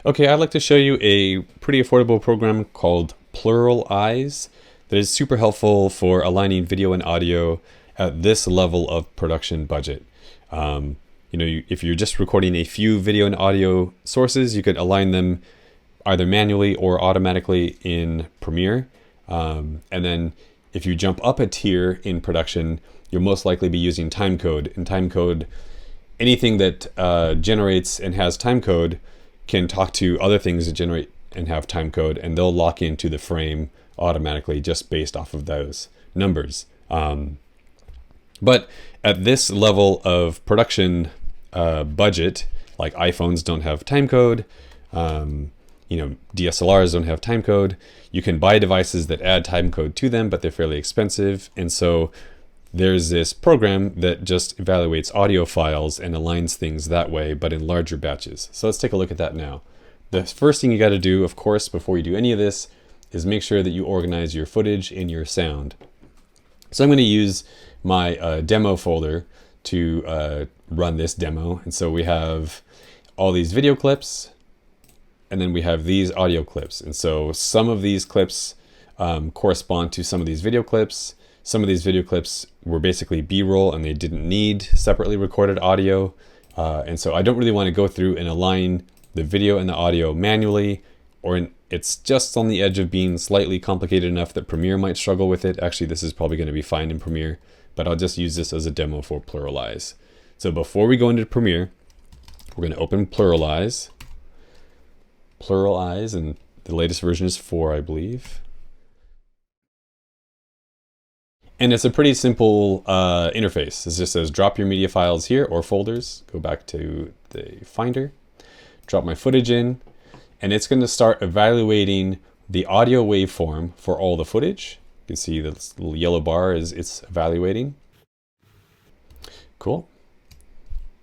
Okay, I'd like to show you a pretty affordable program called PluralEyes that is super helpful for aligning video and audio at this level of production budget. If you're just recording a few video and audio sources, you could align them either manually or automatically in Premiere. And then if you jump up a tier in production, you'll most likely be using timecode. And timecode, anything that generates and has timecode can talk to other things that generate and have timecode, and they'll lock into the frame automatically just based off of those numbers. But at this level of production budget, like iPhones don't have timecode, DSLRs don't have timecode. You can buy devices that add timecode to them, but they're fairly expensive. And so there's this program that just evaluates audio files and aligns things that way, but in larger batches. So let's take a look at that now. The first thing you got to do, of course, before you do any of this, is make sure that you organize your footage and your sound. So I'm going to use my demo folder to run this demo. And so we have all these video clips, and then we have these audio clips. And so some of these clips correspond to some of these video clips. Some of these video clips were basically B-roll and they didn't need separately recorded audio. And so I don't really want to go through and align the video and the audio manually, it's just on the edge of being slightly complicated enough that Premiere might struggle with it. Actually, this is probably going to be fine in Premiere, but I'll just use this as a demo for PluralEyes. So before we go into Premiere, we're going to open PluralEyes. PluralEyes, and the latest version is 4, I believe. And it's a pretty simple interface. It just says drop your media files here or folders. Go back to the Finder, drop my footage in, and it's going to start evaluating the audio waveform for all the footage. You can see this little yellow bar is it's evaluating. Cool.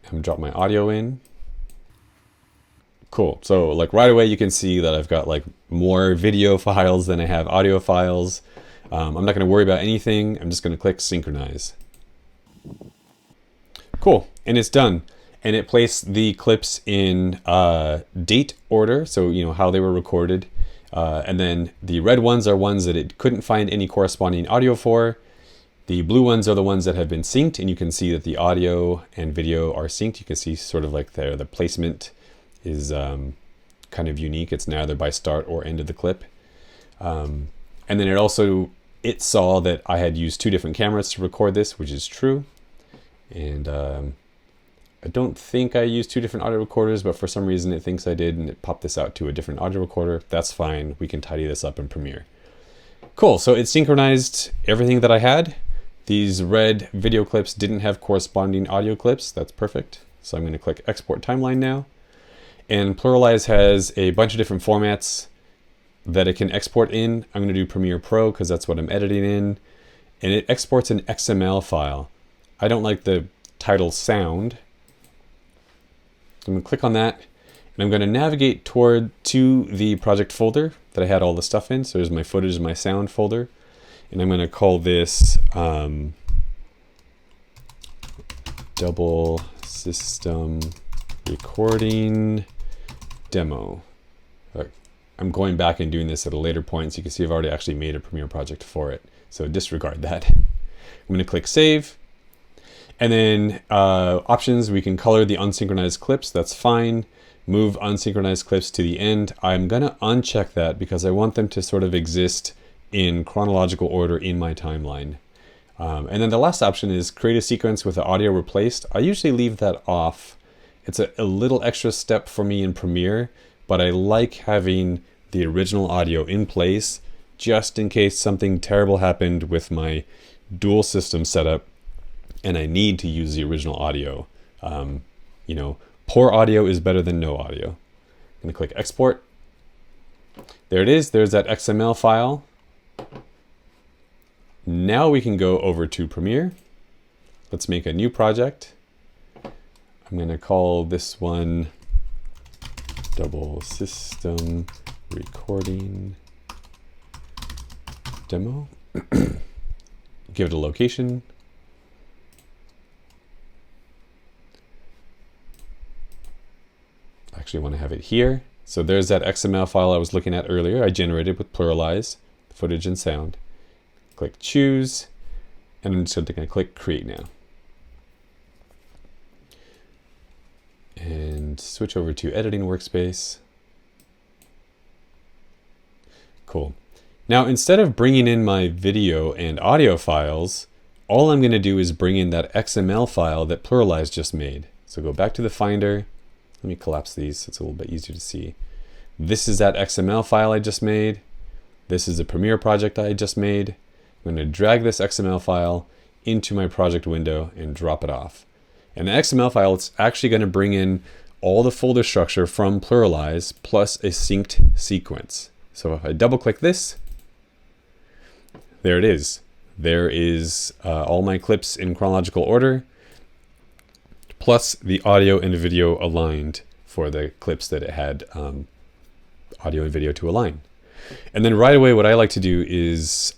I'm going to drop my audio in. Cool. So like right away you can see that I've got like more video files than I have audio files. I'm not going to worry about anything. I'm just going to click synchronize. Cool. And it's done. And it placed the clips in date order. So, how they were recorded. And then the red ones are ones that it couldn't find any corresponding audio for. The blue ones are the ones that have been synced. And you can see that the audio and video are synced. You can see sort of like the placement is kind of unique. It's neither by start or end of the clip. And then it saw that I had used 2 different cameras to record this, which is true. And I don't think I used 2 different audio recorders, but for some reason it thinks I did, and it popped this out to a different audio recorder. That's fine. We can tidy this up in Premiere. Cool. So it synchronized everything that I had. These red video clips didn't have corresponding audio clips. That's perfect. So I'm going to click Export Timeline now. And PluralEyes has a bunch of different formats that it can export in. I'm going to do Premiere Pro because that's what I'm editing in. And it exports an XML file. I don't like the title sound. I'm going to click on that. And I'm going to navigate to the project folder that I had all the stuff in. So there's my footage and my sound folder. And I'm going to call this Double System Recording Demo. I'm going back and doing this at a later point, so you can see I've already actually made a Premiere project for it. So disregard that. I'm going to click Save. And then options, we can color the unsynchronized clips. That's fine. Move unsynchronized clips to the end. I'm going to uncheck that because I want them to sort of exist in chronological order in my timeline. And then the last option is create a sequence with the audio replaced. I usually leave that off. It's a little extra step for me in Premiere, but I like having the original audio in place just in case something terrible happened with my dual system setup and I need to use the original audio. Poor audio is better than no audio. I'm going to click Export. There it is. There's that XML file. Now we can go over to Premiere. Let's make a new project. I'm going to call this one Double System Recording Demo. Give it a location. I actually want to have it here. So there's that XML file I was looking at earlier. I generated with PluralEyes, footage and sound. Click choose, and I'm just going to click create now. And switch over to editing workspace. Cool. Now, instead of bringing in my video and audio files, all I'm going to do is bring in that XML file that PluralEyes just made. So go back to the Finder. Let me collapse these so it's a little bit easier to see. This is that XML file I just made. This is a Premiere project I just made. I'm going to drag this XML file into my project window and drop it off. And the XML file is actually going to bring in all the folder structure from PluralEyes plus a synced sequence. So if I double click this, there it is. There is all my clips in chronological order, plus the audio and video aligned for the clips that it had audio and video to align. And then right away, what I like to do is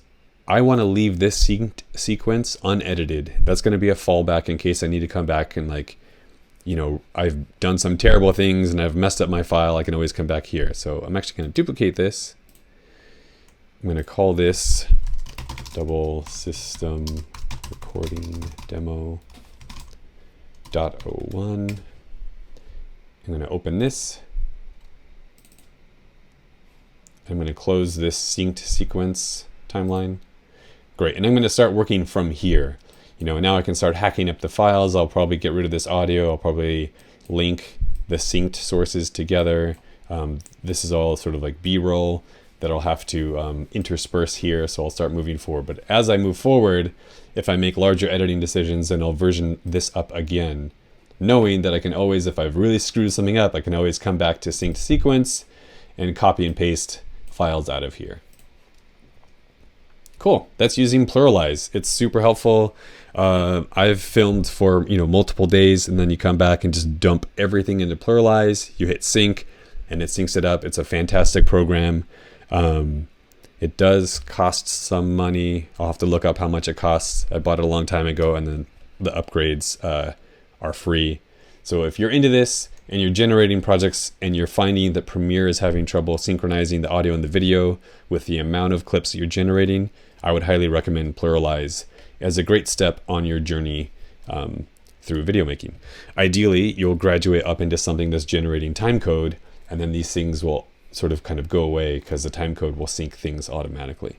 I want to leave this synced sequence unedited. That's going to be a fallback in case I need to come back and I've done some terrible things and I've messed up my file. I can always come back here. So I'm actually going to duplicate this. I'm going to call this double system recording demo .01. I'm going to open this. I'm going to close this synced sequence timeline. Great, and I'm going to start working from here. Now I can start hacking up the files. I'll probably get rid of this audio. I'll probably link the synced sources together. This is all sort of like B-roll that I'll have to intersperse here, so I'll start moving forward. But as I move forward, if I make larger editing decisions, then I'll version this up again, knowing that I can always, if I've really screwed something up, I can always come back to synced sequence and copy and paste files out of here. Cool, that's using PluralEyes. It's super helpful. I've filmed for multiple days, and then you come back and just dump everything into PluralEyes. You hit sync, and it syncs it up. It's a fantastic program. It does cost some money. I'll have to look up how much it costs. I bought it a long time ago, and then the upgrades are free. So if you're into this and you're generating projects and you're finding that Premiere is having trouble synchronizing the audio and the video with the amount of clips that you're generating, I would highly recommend PluralEyes as a great step on your journey through video making. Ideally, you'll graduate up into something that's generating timecode, and then these things will sort of kind of go away because the timecode will sync things automatically.